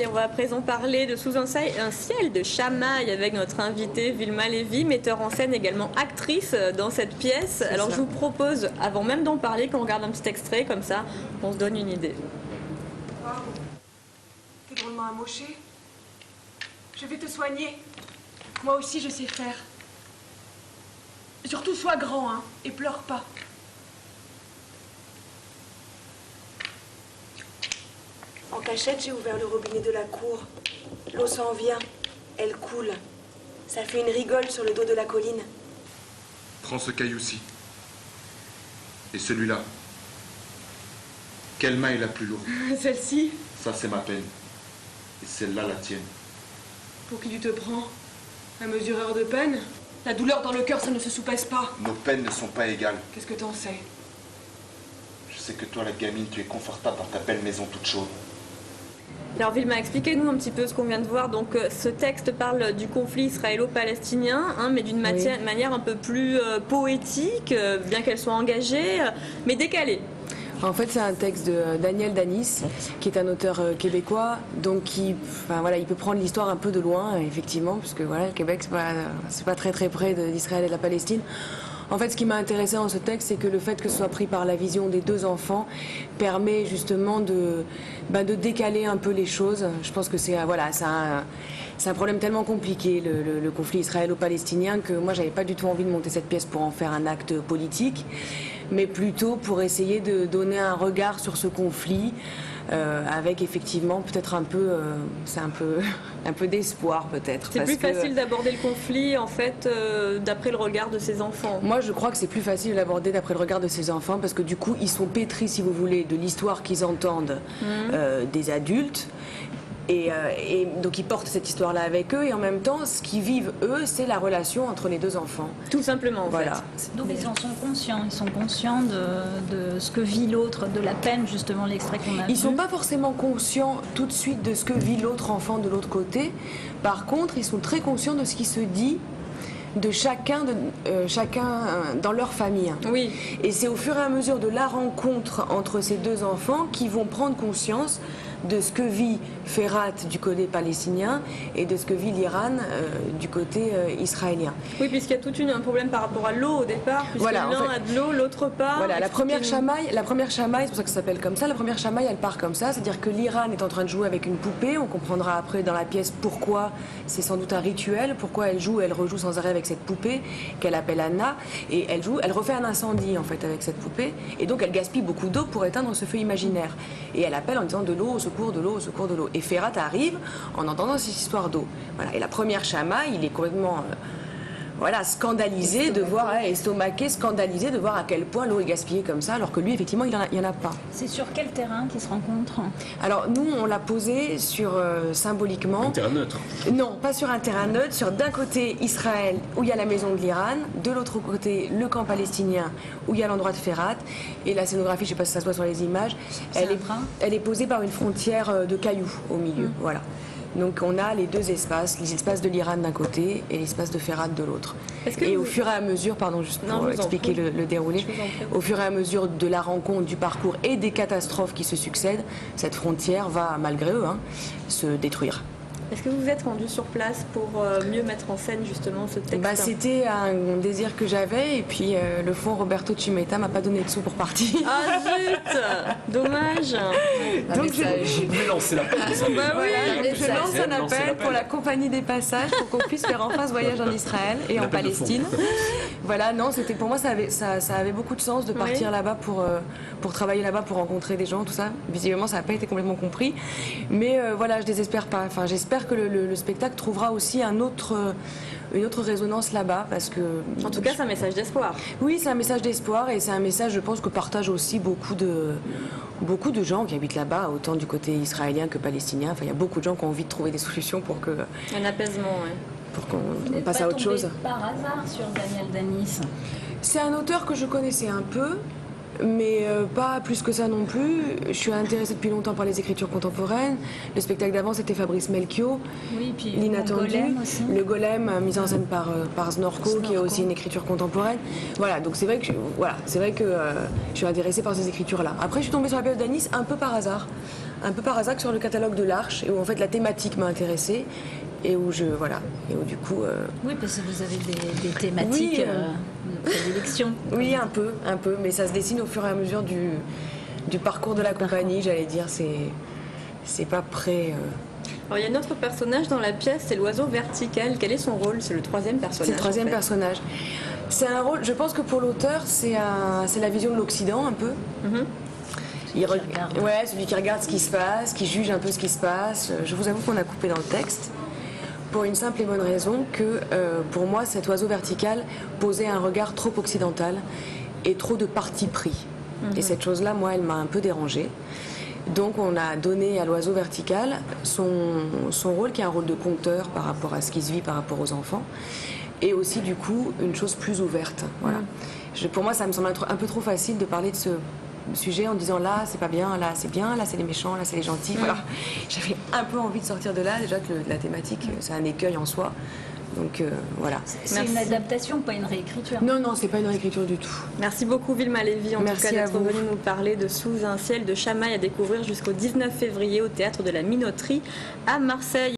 Et on va à présent parler de Sous un ciel de chamaille avec notre invitée Vilma Lévy, metteur en scène également actrice dans cette pièce. Alors je vous propose, avant même d'en parler, qu'on regarde un petit extrait, comme ça on se donne une idée. Wow. T'es drôlement amoché. Je vais te soigner. Moi aussi je sais faire. Surtout sois grand, hein, et pleure pas. En cachette, j'ai ouvert le robinet de la cour. L'eau s'en vient, elle coule. Ça fait une rigole sur le dos de la colline. Prends ce caillou-ci. Et celui-là. Quelle main est la plus lourde? Celle-ci. Ça, c'est ma peine. Et celle-là, la tienne. Pour qui tu te prends? Un mesureur de peine? La douleur dans le cœur, ça ne se soupèse pas. Nos peines ne sont pas égales. Qu'est-ce que t'en sais? Je sais que toi, la gamine, tu es confortable dans ta belle maison toute chaude. Alors Vilma, expliquez-nous un petit peu ce qu'on vient de voir. Donc ce texte parle du conflit israélo-palestinien, hein, mais d'une manière un peu plus poétique, bien qu'elle soit engagée, mais décalée. En fait, c'est un texte de Daniel Danis, qui est un auteur québécois, donc il peut prendre l'histoire un peu de loin, effectivement, puisque voilà, le Québec, c'est pas très près d'Israël et de la Palestine. En fait, ce qui m'a intéressé dans ce texte, c'est que le fait que ce soit pris par la vision des deux enfants permet justement de décaler un peu les choses. Je pense que c'est un problème tellement compliqué, le conflit israélo-palestinien, que moi, j'avais pas du tout envie de monter cette pièce pour en faire un acte politique, mais plutôt pour essayer de donner un regard sur ce conflit, avec effectivement peut-être un peu d'espoir peut-être. C'est plus facile d'aborder le conflit en fait d'après le regard de ses enfants. Moi je crois que c'est plus facile d'aborder d'après le regard de ses enfants parce que du coup ils sont pétris, si vous voulez, de l'histoire qu'ils entendent des adultes. Et donc ils portent cette histoire-là avec eux et en même temps, ce qu'ils vivent eux, c'est la relation entre les deux enfants. Tout simplement, en fait. Donc ils en sont conscients de ce que vit l'autre, de la peine, justement, l'extrait qu'on a vu. Ils sont pas forcément conscients tout de suite de ce que vit l'autre enfant de l'autre côté. Par contre, ils sont très conscients de ce qui se dit de chacun dans leur famille. Oui. Et c'est au fur et à mesure de la rencontre entre ces deux enfants qu'ils vont prendre conscience de ce que vit Ferhat du côté palestinien et de ce que vit l'Iran du côté israélien. Oui, puisqu'il y a tout un problème par rapport à l'eau au départ, puisque l'un a de l'eau, l'autre pas. Voilà, la première chamaille, c'est pour ça que ça s'appelle comme ça, la première chamaille, elle part comme ça, c'est-à-dire que l'Iran est en train de jouer avec une poupée, on comprendra après dans la pièce pourquoi, c'est sans doute un rituel, pourquoi elle joue, elle rejoue sans arrêt avec cette poupée qu'elle appelle Anna, et elle refait un incendie en fait avec cette poupée, et donc elle gaspille beaucoup d'eau pour éteindre ce feu imaginaire. Et elle appelle en disant de l'eau, au secours, de l'eau, au secours, de l'eau. Et Ferhat arrive en entendant cette histoire d'eau. Voilà. Et la première chamaille, il est complètement scandalisé de voir, estomaqué, scandalisé de voir à quel point l'eau est gaspillée comme ça, alors que lui, effectivement, il n'y en a pas. C'est sur quel terrain qu'ils se rencontrent? Alors, nous, on l'a posé sur, symboliquement... Un terrain neutre? Non, pas sur un terrain neutre, sur d'un côté Israël, où il y a la maison de l'Iran, de l'autre côté, le camp palestinien, où il y a l'endroit de Ferhat, et la scénographie, je ne sais pas si ça se voit sur les images, elle est posée par une frontière de cailloux au milieu, voilà. Donc on a les deux espaces, les espaces de l'Iran d'un côté et l'espace de Ferhat de l'autre. Et au fur et à mesure, pardon, juste pour expliquer le déroulé, au fur et à mesure de la rencontre, du parcours et des catastrophes qui se succèdent, cette frontière va, malgré eux, se détruire. Est-ce que vous vous êtes rendu sur place pour mieux mettre en scène justement ce texte? C'était un désir que j'avais et puis le fonds Roberto Cimetta m'a pas donné de sous pour partir. Ah zut, dommage. Donc J'ai voulu lancer l'appel. je lance un appel pour la compagnie des passages pour qu'on puisse faire enfin ce voyage en Israël et en Palestine. Voilà, non, c'était pour moi ça avait beaucoup de sens de partir là-bas pour travailler là-bas, pour rencontrer des gens, tout ça. Visiblement, ça n'a pas été complètement compris, mais voilà, je désespère pas. Enfin, j'espère que le spectacle trouvera aussi une autre résonance là-bas, parce que... En tout cas, c'est un message d'espoir. Oui, c'est un message d'espoir et c'est un message, je pense, que partagent aussi beaucoup de gens qui habitent là-bas, autant du côté israélien que palestinien. Enfin, il y a beaucoup de gens qui ont envie de trouver des solutions pour que... Un apaisement, oui. Pour qu'on passe à autre chose. Par hasard sur Daniel Danis. C'est un auteur que je connaissais un peu. mais pas plus que ça non plus. Je suis intéressée depuis longtemps par les écritures contemporaines. Le spectacle d'avant, c'était Fabrice Melchior, Oui, puis L'Inattendu, Golem aussi. le Golem, mis en scène par Snorko, qui est aussi une écriture contemporaine. Voilà, donc c'est vrai que, je suis intéressée par ces écritures-là. Après, je suis tombée sur la pièce d'Anis un peu par hasard. Sur le catalogue de l'Arche, et où en fait la thématique m'a intéressée, et où du coup... Oui, parce que vous avez des thématiques Oui, de prédilection. Oui, un peu, mais ça se dessine au fur et à mesure du parcours de la compagnie, j'allais dire, c'est pas prêt... Alors, il y a un autre personnage dans la pièce, c'est l'oiseau vertical. Quel est son rôle? C'est le troisième personnage. C'est le troisième en fait. personnage. C'est un rôle, je pense que pour l'auteur, c'est la vision de l'Occident un peu. Celui qui regarde ce qui se passe, qui juge un peu ce qui se passe. Je vous avoue qu'on a coupé dans le texte pour une simple et bonne raison que pour moi cet oiseau vertical posait un regard trop occidental et trop de parti pris. Et cette chose-là, moi, elle m'a un peu dérangée. Donc on a donné à l'oiseau vertical son rôle qui est un rôle de conteur par rapport à ce qui se vit par rapport aux enfants, et aussi du coup une chose plus ouverte. Voilà. Pour moi, ça me semble un peu trop facile de parler de ce sujet en disant là c'est pas bien, là c'est bien, là c'est les méchants, là c'est les gentils. Voilà. J'avais un peu envie de sortir de là, déjà que la thématique c'est un écueil en soi. Donc voilà. C'est une adaptation, pas une réécriture. Non, c'est pas une réécriture du tout. Merci beaucoup Vilma Lévy en Merci tout cas à d'être vous. venue nous parler de Sous un ciel de Chamaille à découvrir jusqu'au 19 février au Théâtre de la Minoterie à Marseille.